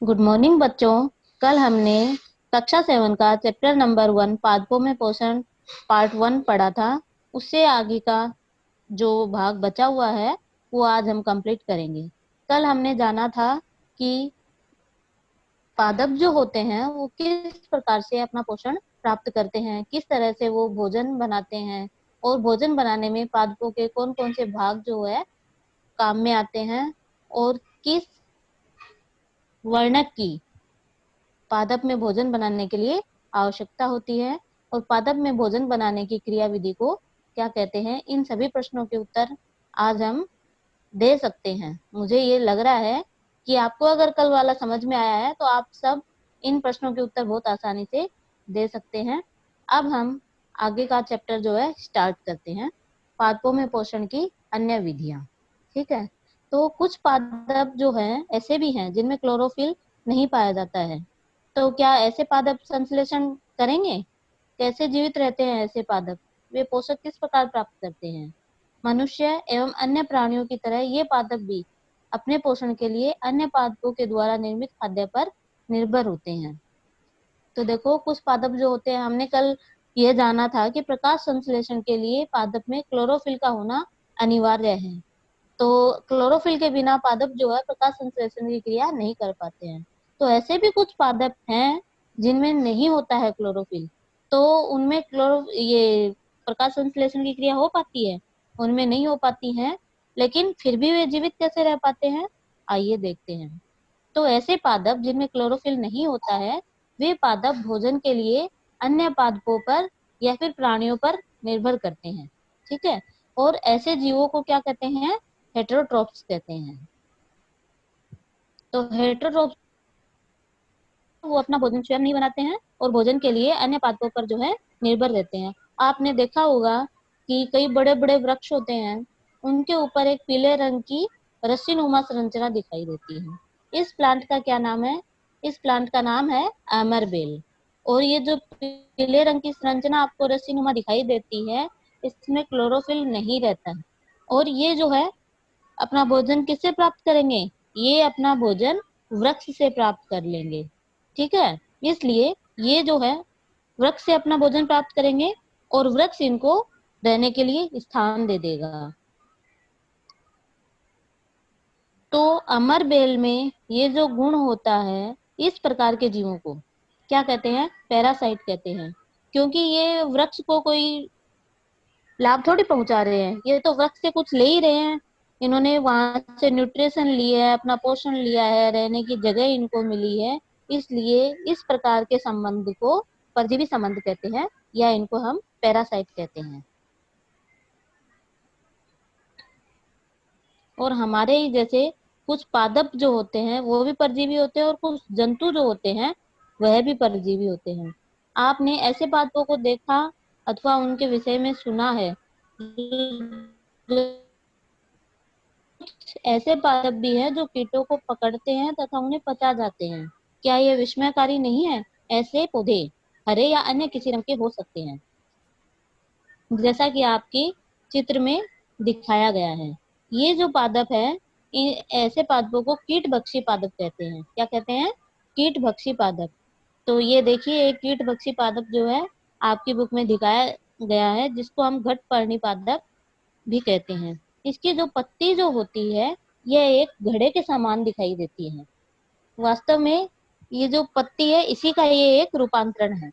Good morning बच्चों। कल हमने कक्षा 7 का चैप्टर नंबर 1 पादपों में पोषण पार्ट 1 पढ़ा था। उससे आगे का जो भाग बचा हुआ है वो आज हम कंप्लीट करेंगे। कल हमने जाना था कि पादप जो होते हैं वो किस प्रकार से अपना पोषण प्राप्त करते हैं, किस तरह से वो भोजन बनाते हैं और भोजन बनाने में पादपों के कौन कौन से भाग जो है काम में आते हैं और किस वर्णक की पादप में भोजन बनाने के लिए आवश्यकता होती है और पादप में भोजन बनाने की क्रियाविधि को क्या कहते हैं। इन सभी प्रश्नों के उत्तर आज हम दे सकते हैं। मुझे ये लग रहा है कि आपको अगर कल वाला समझ में आया है तो आप सब इन प्रश्नों के उत्तर बहुत आसानी से दे सकते हैं। अब हम आगे का चैप्टर जो है स्टार्ट करते हैं, पादपों में पोषण की अन्य विधियां। ठीक है, तो कुछ पादप जो हैं ऐसे भी हैं जिनमें क्लोरोफिल नहीं पाया जाता है। तो क्या ऐसे पादप संश्लेषण करेंगे? कैसे जीवित रहते हैं ऐसे पादप? वे पोषक किस प्रकार प्राप्त करते हैं? मनुष्य एवं अन्य प्राणियों की तरह ये पादप भी अपने पोषण के लिए अन्य पादपों के द्वारा निर्मित खाद्य पर निर्भर होते हैं। तो देखो, कुछ पादप जो होते हैं, हमने कल ये जाना था कि प्रकाश संश्लेषण के लिए पादप में क्लोरोफिल का होना अनिवार्य है। तो क्लोरोफिल के बिना पादप जो है प्रकाश संश्लेषण की क्रिया नहीं कर पाते हैं। तो ऐसे भी कुछ पादप हैं जिनमें नहीं होता है क्लोरोफिल, तो उनमें क्लोरो ये प्रकाश संश्लेषण की क्रिया हो पाती है? उनमें नहीं हो पाती है, लेकिन फिर भी वे जीवित कैसे रह पाते हैं, आइए देखते हैं। तो ऐसे पादप जिनमें क्लोरोफिल नहीं होता है, वे पादप भोजन के लिए अन्य पादपों पर या फिर प्राणियों पर निर्भर करते हैं। ठीक है, और ऐसे जीवों को क्या कहते हैं? हेटेरोट्रोप्स कहते हैं। तो हेटेरोट्रोप्स वो अपना भोजन स्वयं नहीं बनाते हैं और भोजन के लिए अन्य पादपों पर जो है निर्भर रहते हैं। आपने देखा होगा कि कई बड़े बड़े वृक्ष होते हैं, उनके ऊपर एक पीले रंग की रस्सीनुमा संरचना दिखाई देती है। इस प्लांट का क्या नाम है? इस प्लांट का नाम है अमरबेल। और ये जो पीले रंग की संरचना आपको रस्सीनुमा दिखाई देती है, इसमें क्लोरोफिल नहीं रहता है। और ये जो है अपना भोजन किससे प्राप्त करेंगे? ये अपना भोजन वृक्ष से प्राप्त कर लेंगे। ठीक है, इसलिए ये जो है वृक्ष से अपना भोजन प्राप्त करेंगे और वृक्ष इनको रहने के लिए स्थान दे देगा। तो अमर बेल में ये जो गुण होता है, इस प्रकार के जीवों को क्या कहते हैं? पैरासाइट कहते हैं। क्योंकि ये वृक्ष को कोई लाभ थोड़ी पहुंचा रहे हैं, ये तो वृक्ष से कुछ ले ही रहे हैं। इन्होंने वहां से न्यूट्रिशन लिया है, अपना पोषण लिया है, रहने की जगह इनको मिली है। इसलिए इस प्रकार के संबंध को परजीवी संबंध कहते हैं या इनको हम पैरासाइट कहते हैं। और हमारे ही जैसे कुछ पादप जो होते हैं वो भी परजीवी होते हैं और कुछ जंतु जो होते हैं वह भी परजीवी होते हैं। आपने ऐसे पादपों को देखा अथवा उनके विषय में सुना है? कुछ ऐसे पादप भी हैं जो कीटों को पकड़ते हैं तथा उन्हें पचा जाते हैं। क्या ये विस्मयकारी नहीं है? ऐसे पौधे हरे या अन्य किसी रंग के हो सकते हैं, जैसा कि आपकी चित्र में दिखाया गया है। ये जो पादप है, ऐसे पादपों को कीटभक्षी पादप कहते हैं। क्या कहते हैं? कीटभक्षी पादप। तो ये देखिए, एक कीटभक्षी पादप जो है आपकी बुक में दिखाया गया है, जिसको हम घटपर्णी पादप भी कहते हैं। इसकी जो पत्ती जो होती है, यह एक घड़े के समान दिखाई देती है। वास्तव में ये जो पत्ती है, इसी का ये एक रूपांतरण है।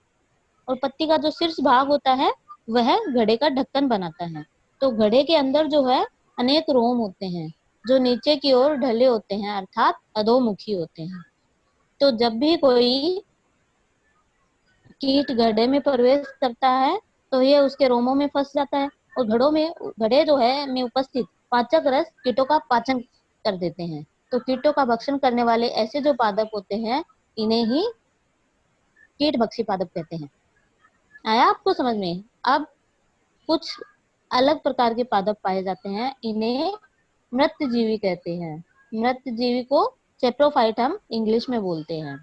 और पत्ती का जो शीर्ष भाग होता है वह घड़े का ढक्कन बनाता है। तो घड़े के अंदर जो है अनेक रोम होते हैं जो नीचे की ओर ढले होते हैं, अर्थात अधोमुखी होते हैं। तो जब भी कोई कीट घड़े में प्रवेश करता है तो ये उसके रोमों में फंस जाता है और घड़े जो है में उपस्थित पाचक रस कीटों का पाचन कर देते हैं। तो कीटों का भक्षण करने वाले ऐसे जो पादप होते हैं, इन्हें ही कीट भक्षी पादप कहते हैं। आया आपको समझ में? अब कुछ अलग प्रकार के पादप पाए जाते हैं, इन्हें मृतजीवी कहते हैं। मृतजीवी को चेप्रोफाइट हम इंग्लिश में बोलते हैं।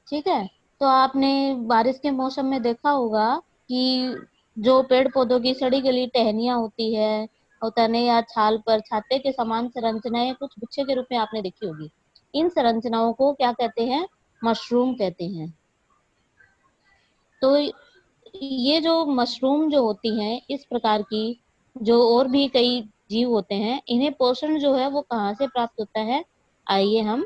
ठीक है, तो आपने बारिश के मौसम में देखा होगा कि जो पेड़ पौधों की सड़ी गली टहनियां होती है और तने या छाल पर छाते के समान संरचनाएं कुछ गुच्छे के रूप में आपने देखी होगी। इन संरचनाओं को क्या कहते हैं? मशरूम कहते हैं। तो ये जो मशरूम जो होती हैं, इस प्रकार की जो और भी कई जीव होते हैं, इन्हें पोषण जो है वो कहाँ से प्राप्त होता है, आइए हम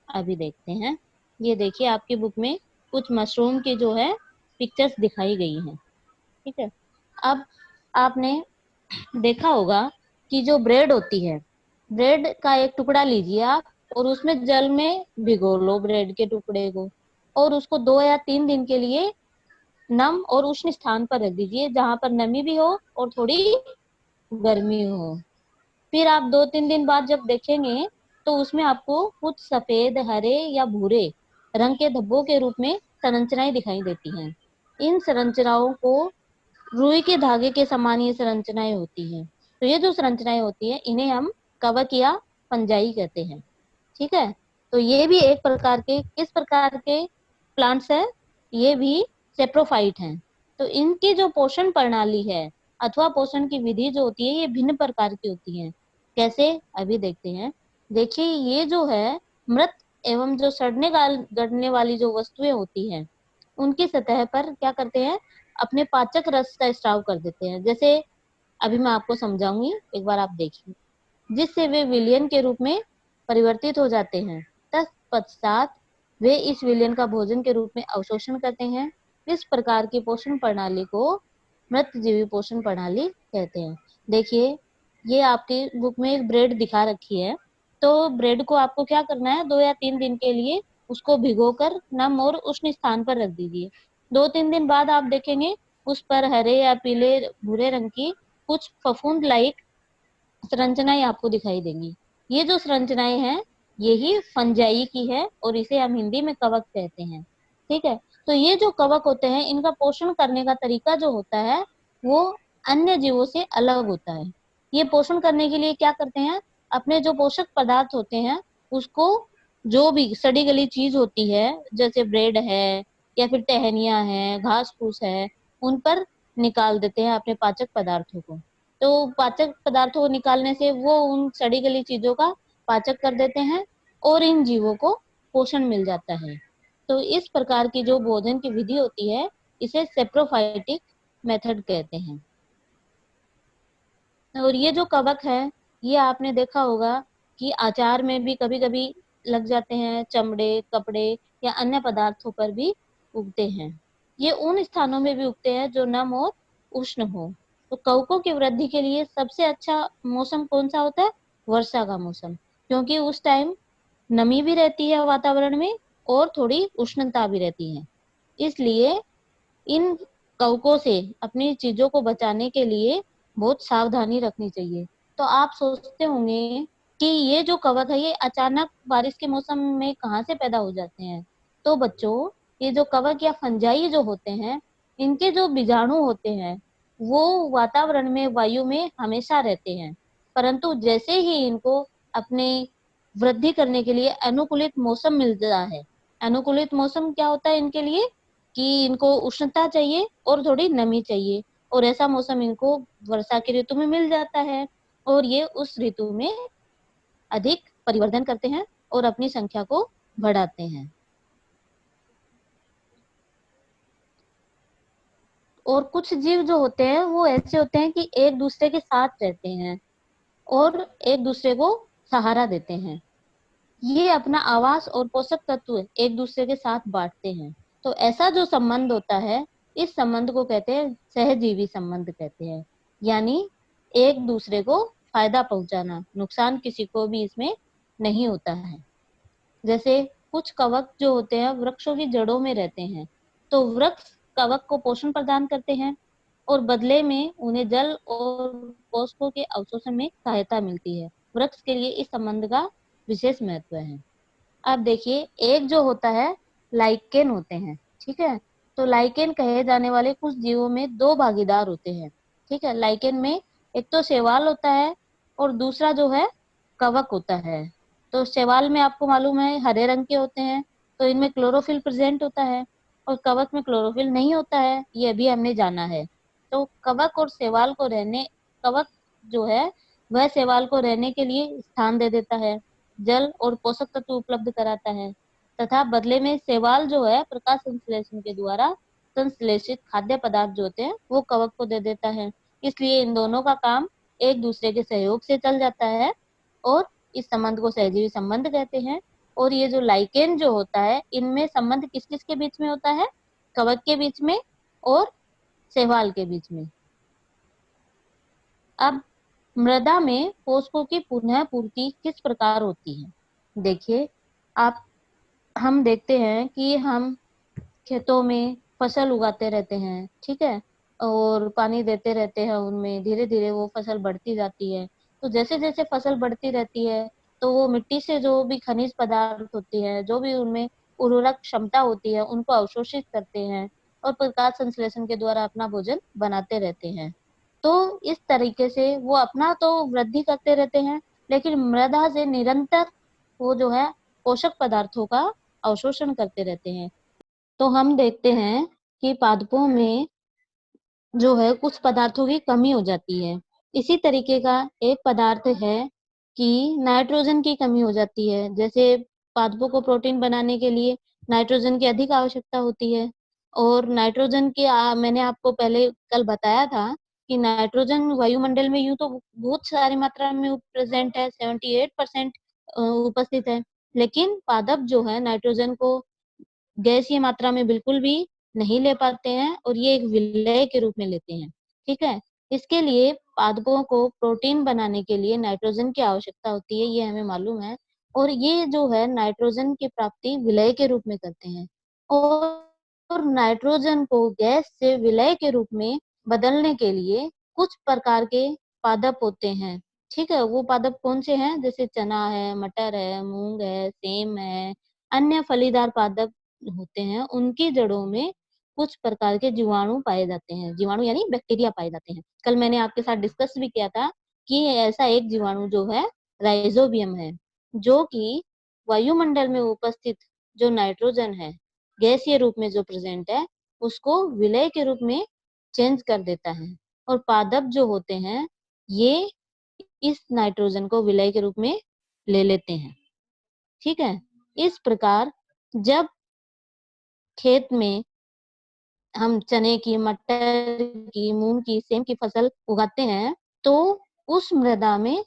अभी देखते हैं। ये देखिए आपकी बुक में कुछ मशरूम की जो है पिक्चर्स दिखाई गई हैं। ठीक है। अब आपने देखा होगा कि जो ब्रेड होती है, ब्रेड का एक टुकड़ा लीजिए आप और उसमें जल में भिगो लो ब्रेड के टुकड़े को, और उसको 2 या 3 दिन के लिए नम और उष्ण स्थान पर रख दीजिए, जहां पर नमी भी हो और थोड़ी गर्मी हो। फिर आप 2-3 दिन बाद जब देखेंगे तो उसमें आपको कुछ सफेद, हरे या भूरे रंग के धब्बों के रूप में संरचनाएं दिखाई देती हैं। इन संरचनाओं को रुई के धागे के समान ये संरचनाएं होती हैं। तो ये जो संरचनाएं होती हैं, इन्हें हम कवक या फंजाई कहते हैं। ठीक है। तो ये भी एक प्रकार के, किस प्रकार के प्लांट्स है, ये भी सेप्रोफाइट हैं। तो इनकी जो पोषण प्रणाली है अथवा पोषण की विधि जो होती है, ये भिन्न प्रकार की होती है। कैसे, अभी देखते हैं। देखिए ये जो है मृत एवं जो सड़ने गड़ने वाली जो वस्तुएं होती हैं, उनकी सतह पर क्या करते हैं, अपने पाचक रस का स्राव कर देते हैं। जैसे अभी मैं आपको समझाऊंगी, एक बार आप देखिए। जिससे वे विलयन के रूप में परिवर्तित हो जाते हैं। तत्पश्चात वे इस विलयन का भोजन के रूप में अवशोषण करते हैं। इस प्रकार की पोषण प्रणाली को मृतजीवी पोषण प्रणाली कहते हैं। देखिए ये आपकी बुक में एक ब्रेड दिखा रखी है। तो ब्रेड को आपको क्या करना है, 2 या 3 दिन के लिए उसको भिगोकर नम और उष्ण स्थान पर रख दीजिए। 2-3 दिन बाद आप देखेंगे उस पर हरे या पीले भूरे रंग की कुछ फफूंद लाइक संरचनाएं आपको दिखाई देंगी। ये जो संरचनाएं हैं, यही फंजाई की है और इसे हम हिंदी में कवक कहते हैं। ठीक है। तो ये जो कवक होते हैं, इनका पोषण करने का तरीका जो होता है वो अन्य जीवों से अलग होता है। ये पोषण करने के लिए क्या करते हैं, अपने जो पोषक पदार्थ होते हैं उसको, जो भी सड़ी गली चीज होती है जैसे ब्रेड है या फिर टहनियां है, घास फूस है, उन पर निकाल देते हैं अपने पाचक पदार्थों को। तो पाचक पदार्थों को निकालने से वो उन सड़ी गली चीजों का पाचक कर देते हैं और इन जीवों को पोषण मिल जाता है। तो इस प्रकार की जो भोजन की विधि होती है, इसे सेप्रोफाइटिक मेथड कहते हैं। और ये जो कवक है, ये आपने देखा होगा कि अचार में भी कभी कभी लग जाते हैं, चमड़े, कपड़े या अन्य पदार्थों पर भी उगते हैं। ये उन स्थानों में भी उगते हैं जो नम और उष्ण हो। तो कवकों की वृद्धि के लिए सबसे अच्छा मौसम कौन सा होता है, वर्षा का मौसम, क्योंकि उस टाइम नमी भी रहती है वातावरण में और थोड़ी उष्णता भी रहती है। इसलिए इन कवकों से अपनी चीजों को बचाने के लिए बहुत सावधानी रखनी चाहिए। तो आप सोचते होंगे कि ये जो कवक है ये अचानक बारिश के मौसम में कहाँ से पैदा हो जाते हैं। तो बच्चों, ये जो कवक या फंजाई जो होते हैं, इनके जो बीजाणु होते हैं वो वातावरण में, वायु में हमेशा रहते हैं। परंतु जैसे ही इनको अपने वृद्धि करने के लिए अनुकूलित मौसम मिलता है, अनुकूलित मौसम क्या होता है इनके लिए, कि इनको उष्णता चाहिए और थोड़ी नमी चाहिए, और ऐसा मौसम इनको वर्षा की ऋतु में मिल जाता है। और ये उस ऋतु में अधिक परिवर्धन करते हैं और अपनी संख्या को बढ़ाते हैं। और कुछ जीव जो होते हैं वो ऐसे होते हैं कि एक दूसरे के साथ रहते हैं और एक दूसरे को सहारा देते हैं। ये अपना आवास और पोषक तत्व एक दूसरे के साथ बांटते हैं। तो ऐसा जो संबंध होता है, इस संबंध को कहते हैं सहजीवी संबंध कहते हैं। यानी एक दूसरे को फायदा पहुंचाना, नुकसान किसी को भी इसमें नहीं होता है। जैसे कुछ कवक जो होते हैं वृक्षों की जड़ों में रहते हैं। तो वृक्ष कवक को पोषण प्रदान करते हैं और बदले में उन्हें जल और पोषकों के अवशोषण में सहायता मिलती है। वृक्ष के लिए इस संबंध का विशेष महत्व है। अब देखिए, एक जो होता है लाइकेन होते हैं। ठीक है। तो लाइकेन कहे जाने वाले कुछ जीवों में दो भागीदार होते हैं। ठीक है। लाइकेन में एक तो शैवाल होता है और दूसरा जो है कवक होता है। तो शैवाल में आपको मालूम है हरे रंग के होते हैं, तो इनमें क्लोरोफिल प्रेजेंट होता है, और कवक में क्लोरोफिल नहीं होता है, ये भी हमने जाना है। तो कवक और शैवाल को रहने, कवक जो है वह शैवाल को रहने के लिए स्थान दे देता है, जल और पोषक तत्व उपलब्ध कराता है। तथा बदले में शैवाल जो है प्रकाश संश्लेषण के द्वारा संश्लेषित खाद्य पदार्थ जो होते हैं वो कवक को दे देता है। इसलिए इन दोनों का काम एक दूसरे के सहयोग से चल जाता है और इस संबंध को सहजीवी संबंध कहते हैं। और ये जो लाइकेन जो होता है, इनमें संबंध किस किस के बीच में होता है? कवक के बीच में और शैवाल के बीच में। अब मृदा में पोषकों की पुनः पूर्ति किस प्रकार होती है? देखिए, आप हम देखते हैं कि हम खेतों में फसल उगाते रहते हैं, ठीक है, और पानी देते रहते हैं उनमें, धीरे धीरे वो फसल बढ़ती जाती है। तो जैसे जैसे फसल बढ़ती रहती है तो वो मिट्टी से जो भी खनिज पदार्थ होती है, जो भी उनमें उर्वरक क्षमता होती है, उनको अवशोषित करते हैं और प्रकाश संश्लेषण के द्वारा अपना भोजन बनाते रहते हैं। तो इस तरीके से वो अपना तो वृद्धि करते रहते हैं, लेकिन मृदा से निरंतर वो जो है पोषक पदार्थों का अवशोषण करते रहते हैं। तो हम देखते हैं कि पादपों में जो है कुछ पदार्थों की कमी हो जाती है। इसी तरीके का एक पदार्थ है कि नाइट्रोजन की कमी हो जाती है। जैसे पादपों को प्रोटीन बनाने के लिए नाइट्रोजन की अधिक आवश्यकता होती है और नाइट्रोजन के मैंने आपको पहले कल बताया था कि नाइट्रोजन वायुमंडल में यूं तो बहुत सारी मात्रा में प्रेजेंट है, 78% उपस्थित है, लेकिन पादप जो है नाइट्रोजन को गैसीय मात्रा में बिल्कुल भी नहीं ले पाते हैं और ये एक विलय के रूप में लेते हैं। ठीक है, इसके लिए पादपों को प्रोटीन बनाने के लिए नाइट्रोजन की आवश्यकता होती है, ये हमें मालूम है। और ये जो है नाइट्रोजन की प्राप्ति विलय के रूप में करते हैं और नाइट्रोजन को गैस से विलय के रूप में बदलने के लिए कुछ प्रकार के पादप होते हैं। ठीक है, वो पादप कौन से हैं? जैसे चना है, मटर है, मूंग है, सेम है, अन्य फलीदार पादप होते हैं, उनकी जड़ों में कुछ प्रकार के जीवाणु पाए जाते हैं। जीवाणु यानी बैक्टीरिया पाए जाते हैं। कल मैंने आपके साथ डिस्कस भी किया था कि ऐसा एक जीवाणु जो है राइजोबियम है, जो कि वायुमंडल में उपस्थित जो नाइट्रोजन है गैसीय रूप में जो प्रेजेंट है उसको विलय के रूप में चेंज कर देता है और पादप जो होते हैं ये इस नाइट्रोजन को विलय के रूप में ले लेते हैं। ठीक है, इस प्रकार जब खेत में हम चने की, मटर की, मूंग की, सेम की फसल उगाते हैं तो उस मृदा में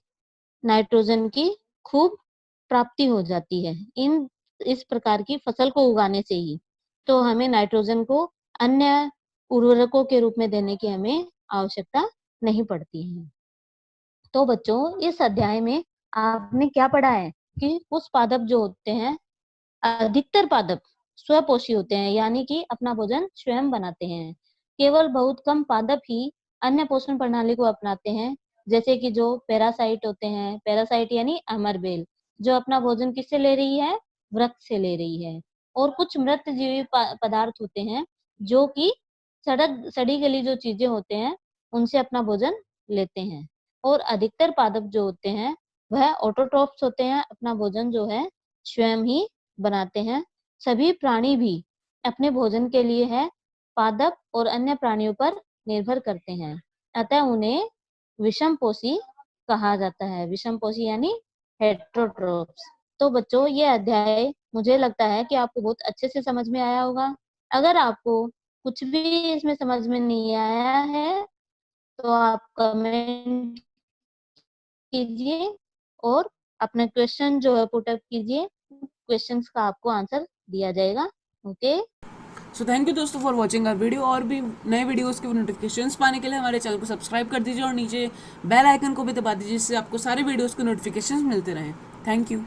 नाइट्रोजन की खूब प्राप्ति हो जाती है इन इस प्रकार की फसल को उगाने से ही। तो हमें नाइट्रोजन को अन्य उर्वरकों के रूप में देने की हमें आवश्यकता नहीं पड़ती है। तो बच्चों, इस अध्याय में आपने क्या पढ़ा है कि कुछ पादप जो होते हैं, अधिकतर पादप स्वपोषी होते हैं, यानी कि अपना भोजन स्वयं बनाते हैं। केवल बहुत कम पादप ही अन्य पोषण प्रणाली को अपनाते हैं, जैसे कि जो पैरासाइट होते हैं, पैरासाइट यानी अमरबेल, जो अपना भोजन किससे ले रही है? वृक्ष से ले रही है। और कुछ मृत जीवी पदार्थ होते हैं जो कि सड़ी गली जो चीजें होते हैं उनसे अपना भोजन लेते हैं। और अधिकतर पादप जो होते हैं वह ऑटोट्रॉफ्स होते हैं, अपना भोजन जो है स्वयं ही बनाते हैं। सभी प्राणी भी अपने भोजन के लिए है पादप और अन्य प्राणियों पर निर्भर करते हैं, अतः उन्हें विषमपोषी कहा जाता है। विषमपोषी यानी हेट्रोट्रोफ्स। तो बच्चों, ये अध्याय मुझे लगता है कि आपको बहुत अच्छे से समझ में आया होगा। अगर आपको कुछ भी इसमें समझ में नहीं आया है तो आप कमेंट कीजिए और अपने क्वेश्चन जो है पुटअप कीजिए, क्वेश्चंस का आपको आंसर दिया जाएगा। ओके, सो थैंक यू दोस्तों फॉर वॉचिंग आवर वीडियो। और भी नए वीडियोस के नोटिफिकेशंस पाने के लिए हमारे चैनल को सब्सक्राइब कर दीजिए और नीचे बेल आइकन को भी दबा दीजिए, जिससे आपको सारे वीडियोस के नोटिफिकेशंस मिलते रहें। Thank you.